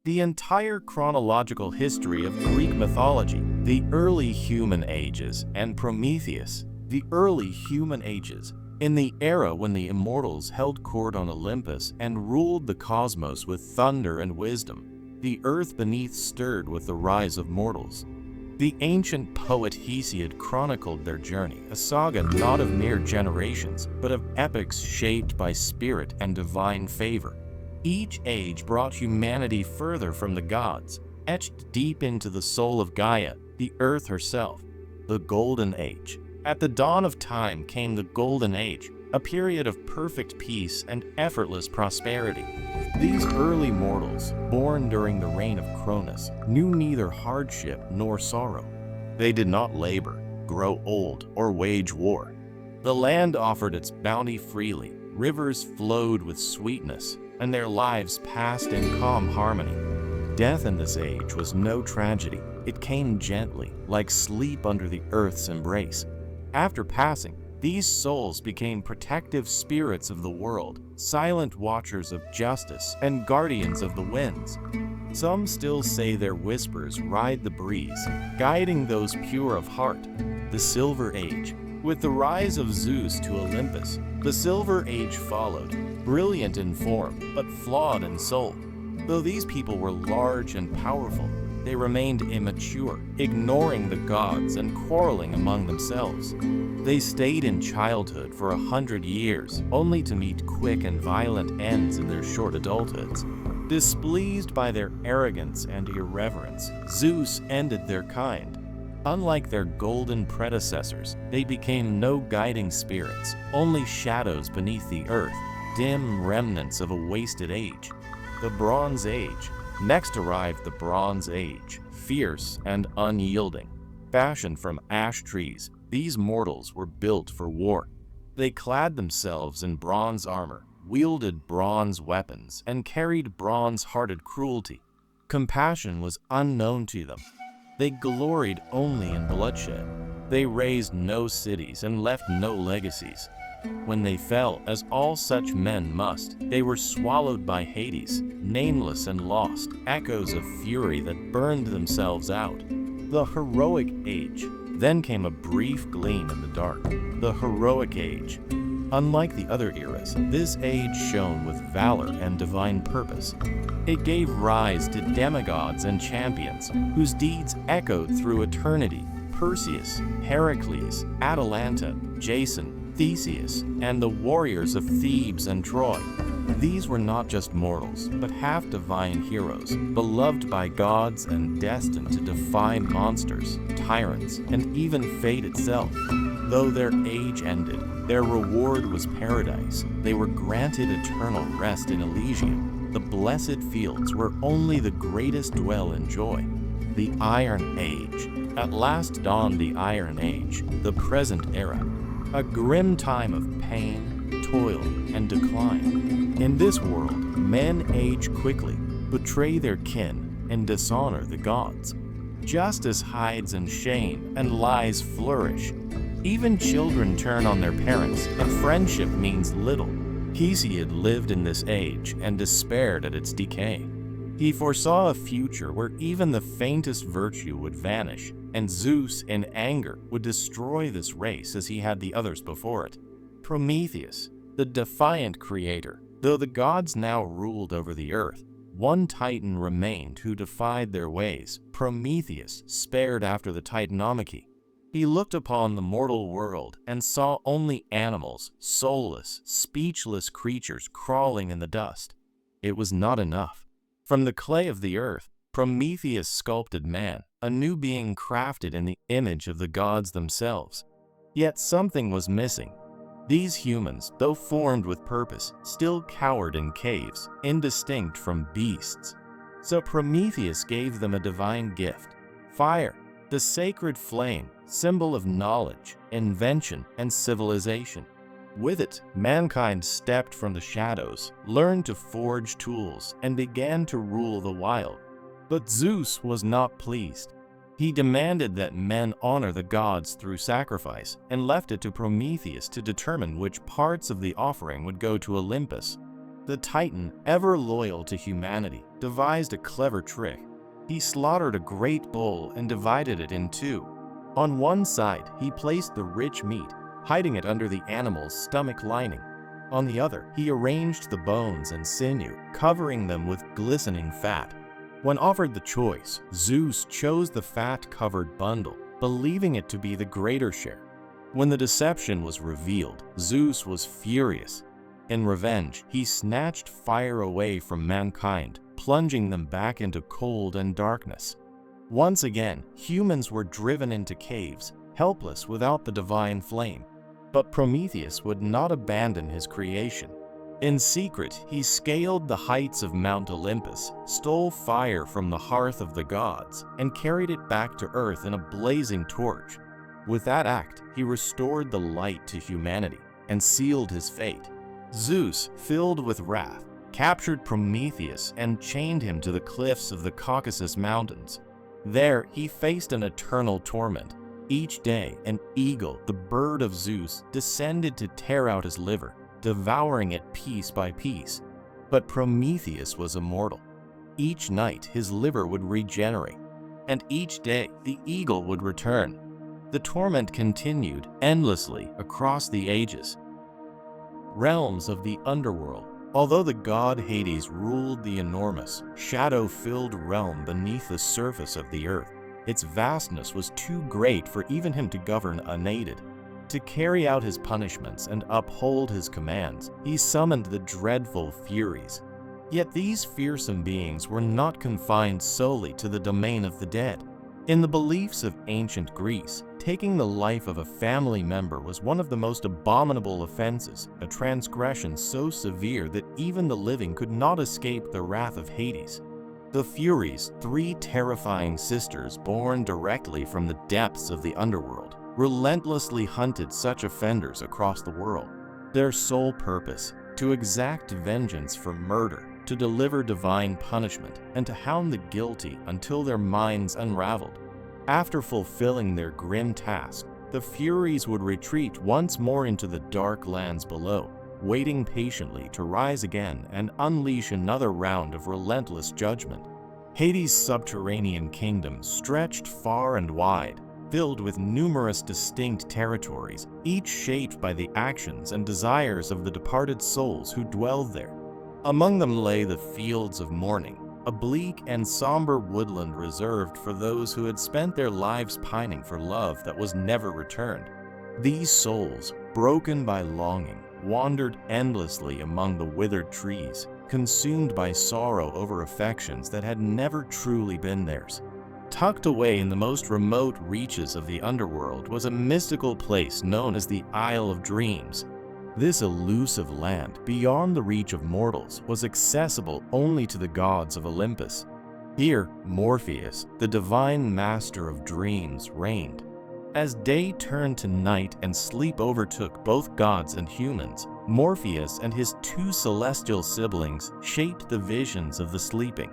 the entire chronological history of Greek mythology, the early human ages, and Prometheus, the early human ages, in the era when the immortals held court on Olympus and ruled the cosmos with thunder and wisdom. The earth beneath stirred with the rise of mortals. The ancient poet Hesiod chronicled their journey, a saga not of mere generations, but of epics shaped by spirit and divine favor. Each age brought humanity further from the gods, etched deep into the soul of Gaia, the earth herself. The Golden Age. At the dawn of time came the Golden Age, a period of perfect peace and effortless prosperity. These early mortals, born during the reign of Cronus, knew neither hardship nor sorrow. They did not labor, grow old, or wage war. The land offered its bounty freely, rivers flowed with sweetness, and their lives passed in calm harmony. Death in this age was no tragedy. It came gently, like sleep under the earth's embrace. After passing, these souls became protective spirits of the world, silent watchers of justice and guardians of the winds. Some still say their whispers ride the breeze, guiding those pure of heart. The Silver Age. With the rise of Zeus to Olympus, the Silver Age followed, brilliant in form, but flawed in soul. Though these people were large and powerful, they remained immature, ignoring the gods and quarreling among themselves. They stayed in childhood for 100 years, only to meet quick and violent ends in their short adulthoods. Displeased by their arrogance and irreverence, Zeus ended their kind. Unlike their golden predecessors, they became no guiding spirits, only shadows beneath the earth, dim remnants of a wasted age. The Bronze Age. Next arrived the Bronze Age, fierce and unyielding. Fashioned from ash trees, these mortals were built for war. They clad themselves in bronze armor, wielded bronze weapons, and carried bronze-hearted cruelty. Compassion was unknown to them. They gloried only in bloodshed. They raised no cities and left no legacies. When they fell, as all such men must, they were swallowed by Hades, nameless and lost, echoes of fury that burned themselves out. The Heroic Age. Then came a brief gleam in the dark. The Heroic Age. Unlike the other eras, this age shone with valor and divine purpose. It gave rise to demigods and champions, whose deeds echoed through eternity. Perseus, Heracles, Atalanta, Jason, Theseus, and the warriors of Thebes and Troy. These were not just mortals, but half-divine heroes, beloved by gods and destined to defy monsters, tyrants, and even fate itself. Though their age ended, their reward was paradise. They were granted eternal rest in Elysium, the blessed fields where only the greatest dwell in joy. The Iron Age. At last dawned the Iron Age, the present era. A grim time of pain, toil, and decline. In this world, men age quickly, betray their kin, and dishonor the gods. Justice hides in shame, and lies flourish. Even children turn on their parents, and friendship means little. Hesiod lived in this age and despaired at its decay. He foresaw a future where even the faintest virtue would vanish, and Zeus, in anger, would destroy this race as he had the others before it. Prometheus, the defiant creator. Though the gods now ruled over the earth, one titan remained who defied their ways. Prometheus spared after the titanomachy. He looked upon the mortal world and saw only animals, soulless, speechless creatures crawling in the dust. It was not enough. From the clay of the earth, Prometheus sculpted man, a new being crafted in the image of the gods themselves. Yet something was missing. These humans, though formed with purpose, still cowered in caves, indistinct from beasts. So Prometheus gave them a divine gift: fire, the sacred flame, symbol of knowledge, invention, and civilization. With it, mankind stepped from the shadows, learned to forge tools, and began to rule the wild. But Zeus was not pleased. He demanded that men honor the gods through sacrifice, and left it to Prometheus to determine which parts of the offering would go to Olympus. The Titan, ever loyal to humanity, devised a clever trick. He slaughtered a great bull and divided it in two. On one side, he placed the rich meat, hiding it under the animal's stomach lining. On the other, he arranged the bones and sinew, covering them with glistening fat. When offered the choice, Zeus chose the fat-covered bundle, believing it to be the greater share. When the deception was revealed, Zeus was furious. In revenge, he snatched fire away from mankind, plunging them back into cold and darkness. Once again, humans were driven into caves, helpless without the divine flame. But Prometheus would not abandon his creation. In secret, he scaled the heights of Mount Olympus, stole fire from the hearth of the gods, and carried it back to Earth in a blazing torch. With that act, he restored the light to humanity and sealed his fate. Zeus, filled with wrath, captured Prometheus and chained him to the cliffs of the Caucasus Mountains. There, he faced an eternal torment. Each day, an eagle, the bird of Zeus, descended to tear out his liver, devouring it piece by piece. But Prometheus was immortal. Each night, his liver would regenerate, and each day, the eagle would return. The torment continued endlessly across the ages. Realms of the Underworld. Although the god Hades ruled the enormous, shadow-filled realm beneath the surface of the earth, its vastness was too great for even him to govern unaided. To carry out his punishments and uphold his commands, he summoned the dreadful Furies. Yet these fearsome beings were not confined solely to the domain of the dead. In the beliefs of ancient Greece, taking the life of a family member was one of the most abominable offenses, a transgression so severe that even the living could not escape the wrath of Hades. The Furies, three terrifying sisters born directly from the depths of the underworld, relentlessly hunted such offenders across the world. Their sole purpose, to exact vengeance for murder, to deliver divine punishment, and to hound the guilty until their minds unraveled. After fulfilling their grim task, the Furies would retreat once more into the dark lands below, waiting patiently to rise again and unleash another round of relentless judgment. Hades' subterranean kingdom stretched far and wide, filled with numerous distinct territories, each shaped by the actions and desires of the departed souls who dwelled there. Among them lay the fields of mourning, a bleak and somber woodland reserved for those who had spent their lives pining for love that was never returned. These souls, broken by longing, wandered endlessly among the withered trees, consumed by sorrow over affections that had never truly been theirs. Tucked away in the most remote reaches of the underworld was a mystical place known as the Isle of Dreams. This elusive land, beyond the reach of mortals, was accessible only to the gods of Olympus. Here, Morpheus, the divine master of dreams, reigned. As day turned to night and sleep overtook both gods and humans, Morpheus and his two celestial siblings shaped the visions of the sleeping.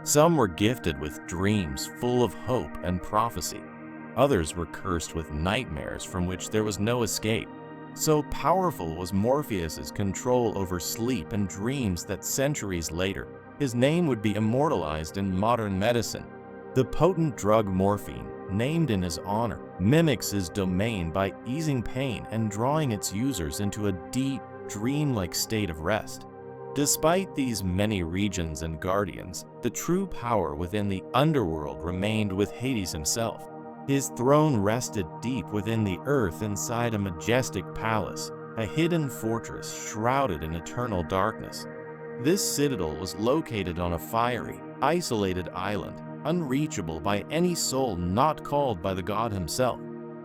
Some were gifted with dreams full of hope and prophecy. Others were cursed with nightmares from which there was no escape. So powerful was Morpheus's control over sleep and dreams that centuries later, his name would be immortalized in modern medicine. The potent drug morphine, named in his honor, mimics his domain by easing pain and drawing its users into a deep, dreamlike state of rest. Despite these many regions and guardians, the true power within the underworld remained with Hades himself. His throne rested deep within the earth inside a majestic palace, a hidden fortress shrouded in eternal darkness. This citadel was located on a fiery, isolated island, unreachable by any soul not called by the god himself.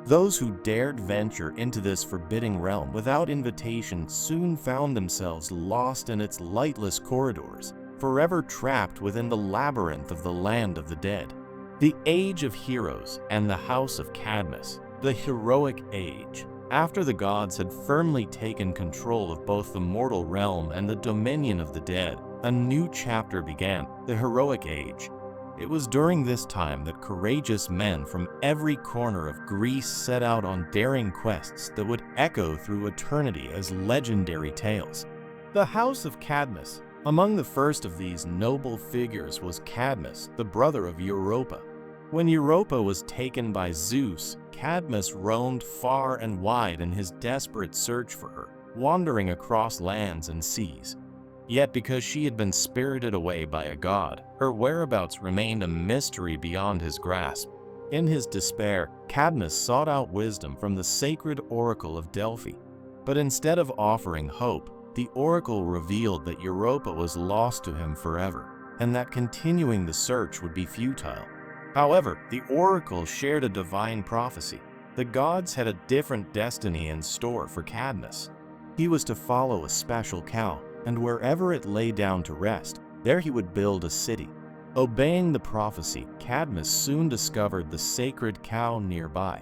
Those who dared venture into this forbidding realm without invitation soon found themselves lost in its lightless corridors, forever trapped within the labyrinth of the land of the dead. The Age of Heroes and the House of Cadmus, the Heroic Age. After the gods had firmly taken control of both the mortal realm and the dominion of the dead, a new chapter began, the Heroic Age. It was during this time that courageous men from every corner of Greece set out on daring quests that would echo through eternity as legendary tales. The House of Cadmus, Among the first of these noble figures was Cadmus, the brother of Europa. When Europa was taken by Zeus, Cadmus roamed far and wide in his desperate search for her, wandering across lands and seas. Yet because she had been spirited away by a god, her whereabouts remained a mystery beyond his grasp. In his despair, Cadmus sought out wisdom from the sacred oracle of Delphi. But instead of offering hope, the oracle revealed that Europa was lost to him forever, and that continuing the search would be futile. However, the oracle shared a divine prophecy. The gods had a different destiny in store for Cadmus. He was to follow a special cow, and wherever it lay down to rest, there he would build a city. Obeying the prophecy, Cadmus soon discovered the sacred cow nearby.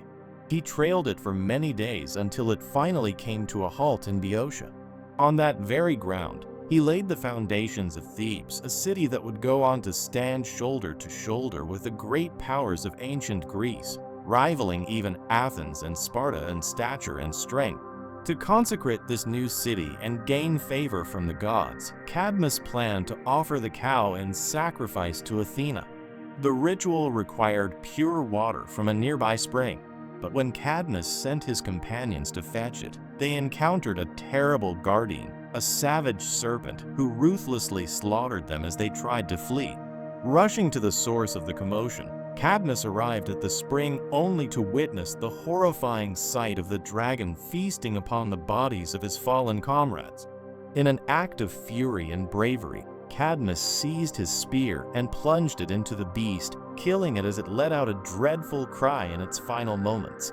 He trailed it for many days until it finally came to a halt in Boeotia. On that very ground, he laid the foundations of Thebes, a city that would go on to stand shoulder to shoulder with the great powers of ancient Greece, rivaling even Athens and Sparta in stature and strength. To consecrate this new city and gain favor from the gods, Cadmus planned to offer the cow in sacrifice to Athena. The ritual required pure water from a nearby spring, but when Cadmus sent his companions to fetch it, they encountered a terrible guardian, a savage serpent who ruthlessly slaughtered them as they tried to flee. Rushing to the source of the commotion, Cadmus arrived at the spring only to witness the horrifying sight of the dragon feasting upon the bodies of his fallen comrades. In an act of fury and bravery, Cadmus seized his spear and plunged it into the beast, killing it as it let out a dreadful cry in its final moments.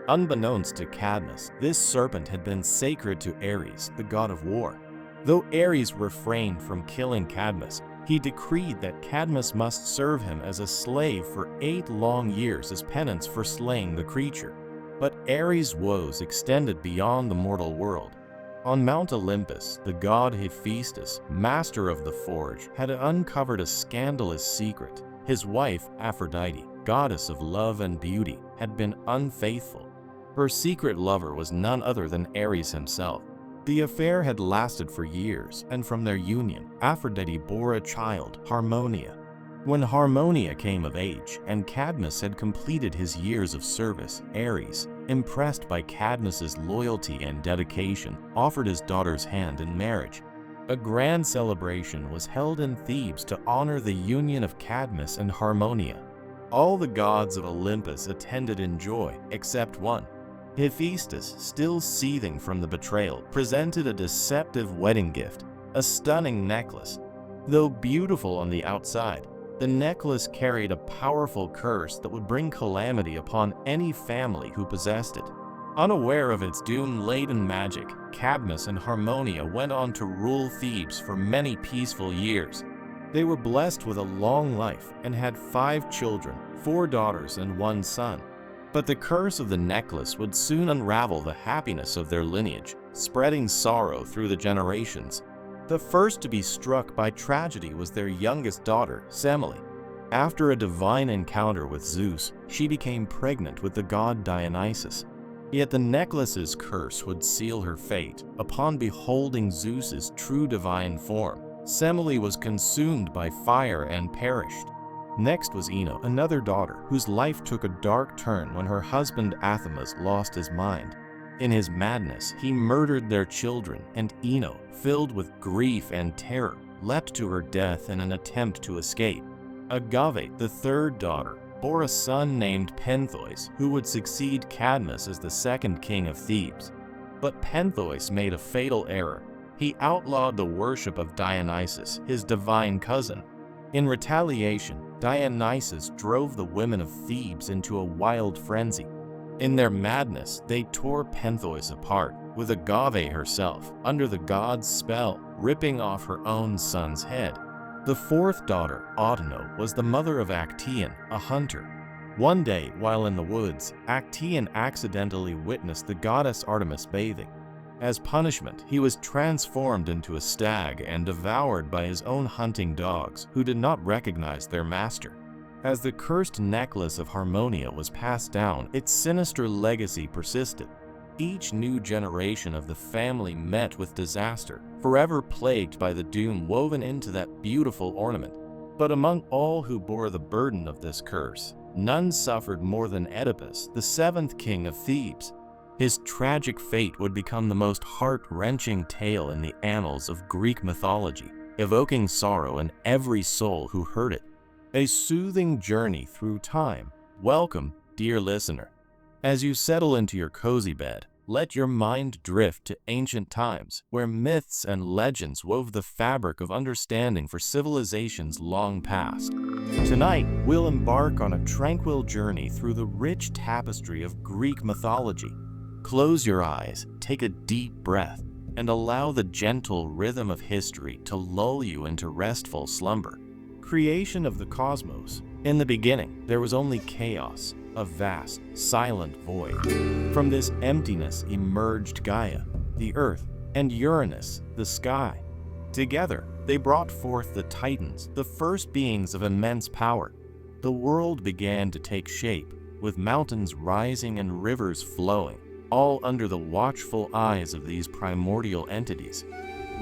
Unbeknownst to Cadmus, this serpent had been sacred to Ares, the god of war. Though Ares refrained from killing Cadmus, he decreed that Cadmus must serve him as a slave for 8 long years as penance for slaying the creature. But Ares' woes extended beyond the mortal world. On Mount Olympus, the god Hephaestus, master of the forge, had uncovered a scandalous secret. His wife, Aphrodite, goddess of love and beauty, had been unfaithful. Her secret lover was none other than Ares himself. The affair had lasted for years, and from their union, Aphrodite bore a child, Harmonia. When Harmonia came of age, and Cadmus had completed his years of service, Ares, impressed by Cadmus's loyalty and dedication, offered his daughter's hand in marriage. A grand celebration was held in Thebes to honor the union of Cadmus and Harmonia. All the gods of Olympus attended in joy, except one. Hephaestus, still seething from the betrayal, presented a deceptive wedding gift, a stunning necklace. Though beautiful on the outside, the necklace carried a powerful curse that would bring calamity upon any family who possessed it. Unaware of its doom-laden magic, Cadmus and Harmonia went on to rule Thebes for many peaceful years. They were blessed with a long life and had 5 children, 4 daughters and 1 son. But the curse of the necklace would soon unravel the happiness of their lineage, spreading sorrow through the generations. The first to be struck by tragedy was their youngest daughter, Semele. After a divine encounter with Zeus, she became pregnant with the god Dionysus. Yet the necklace's curse would seal her fate. Upon beholding Zeus's true divine form, Semele was consumed by fire and perished. Next was Ino, another daughter, whose life took a dark turn when her husband Athamas lost his mind. In his madness, he murdered their children, and Ino, filled with grief and terror, leapt to her death in an attempt to escape. Agave, the third daughter, bore a son named Pentheus, who would succeed Cadmus as the second king of Thebes. But Pentheus made a fatal error. He outlawed the worship of Dionysus, his divine cousin. In retaliation, Dionysus drove the women of Thebes into a wild frenzy. In their madness, they tore Pentheus apart, with Agave herself, under the god's spell, ripping off her own son's head. The fourth daughter, Autono, was the mother of Actaeon, a hunter. One day, while in the woods, Actaeon accidentally witnessed the goddess Artemis bathing. As punishment, he was transformed into a stag and devoured by his own hunting dogs, who did not recognize their master. As the cursed necklace of Harmonia was passed down, its sinister legacy persisted. Each new generation of the family met with disaster, forever plagued by the doom woven into that beautiful ornament. But among all who bore the burden of this curse, none suffered more than Oedipus, the seventh king of Thebes. His tragic fate would become the most heart-wrenching tale in the annals of Greek mythology, evoking sorrow in every soul who heard it. A soothing journey through time. Welcome, dear listener. As you settle into your cozy bed, let your mind drift to ancient times, where myths and legends wove the fabric of understanding for civilizations long past. Tonight, we'll embark on a tranquil journey through the rich tapestry of Greek mythology. Close your eyes, take a deep breath, and allow the gentle rhythm of history to lull you into restful slumber. Creation of the cosmos. In the beginning, there was only chaos, a vast, silent void. From this emptiness emerged Gaia, the earth, and Uranus, the sky. Together, they brought forth the Titans, the first beings of immense power. The world began to take shape, with mountains rising and rivers flowing, all under the watchful eyes of these primordial entities.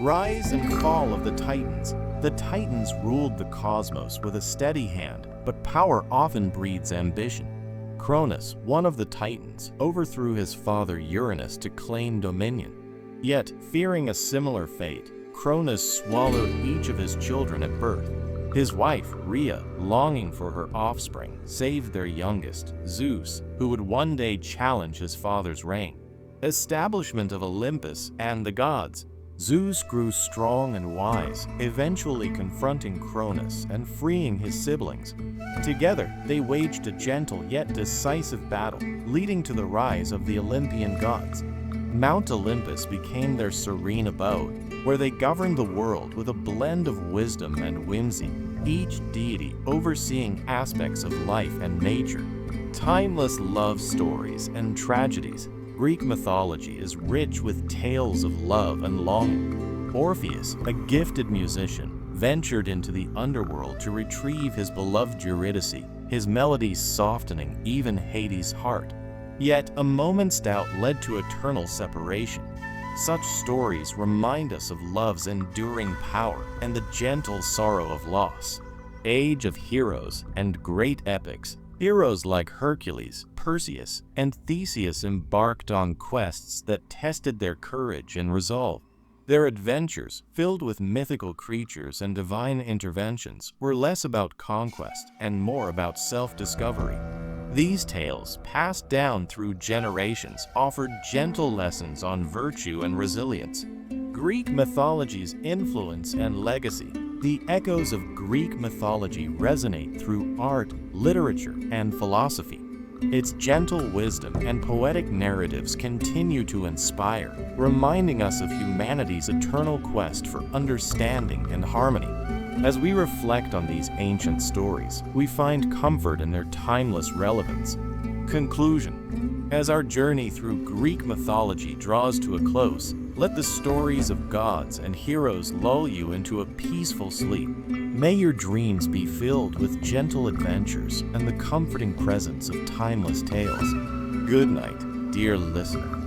Rise and fall of the Titans. The Titans ruled the cosmos with a steady hand, but power often breeds ambition. Cronus, one of the Titans, overthrew his father Uranus to claim dominion. Yet, fearing a similar fate, Cronus swallowed each of his children at birth. His wife, Rhea, longing for her offspring, saved their youngest, Zeus, who would one day challenge his father's reign. Establishment of Olympus and the gods. Zeus grew strong and wise, eventually confronting Cronus and freeing his siblings. Together, they waged a gentle yet decisive battle, leading to the rise of the Olympian gods. Mount Olympus became their serene abode, where they governed the world with a blend of wisdom and whimsy, each deity overseeing aspects of life and nature. Timeless love stories and tragedies. Greek mythology is rich with tales of love and longing. Orpheus, a gifted musician, ventured into the underworld to retrieve his beloved Eurydice, his melodies softening even Hades' heart. Yet a moment's doubt led to eternal separation. Such stories remind us of love's enduring power and the gentle sorrow of loss. Age of heroes and great epics. Heroes like Hercules, Perseus, and Theseus embarked on quests that tested their courage and resolve. Their adventures, filled with mythical creatures and divine interventions, were less about conquest and more about self-discovery. These tales, passed down through generations, offered gentle lessons on virtue and resilience. Greek mythology's influence and legacy. The echoes of Greek mythology resonate through art, literature, and philosophy. Its gentle wisdom and poetic narratives continue to inspire, reminding us of humanity's eternal quest for understanding and harmony. As we reflect on these ancient stories, we find comfort in their timeless relevance. Conclusion. As our journey through Greek mythology draws to a close, let the stories of gods and heroes lull you into a peaceful sleep. May your dreams be filled with gentle adventures and the comforting presence of timeless tales. Good night, dear listener.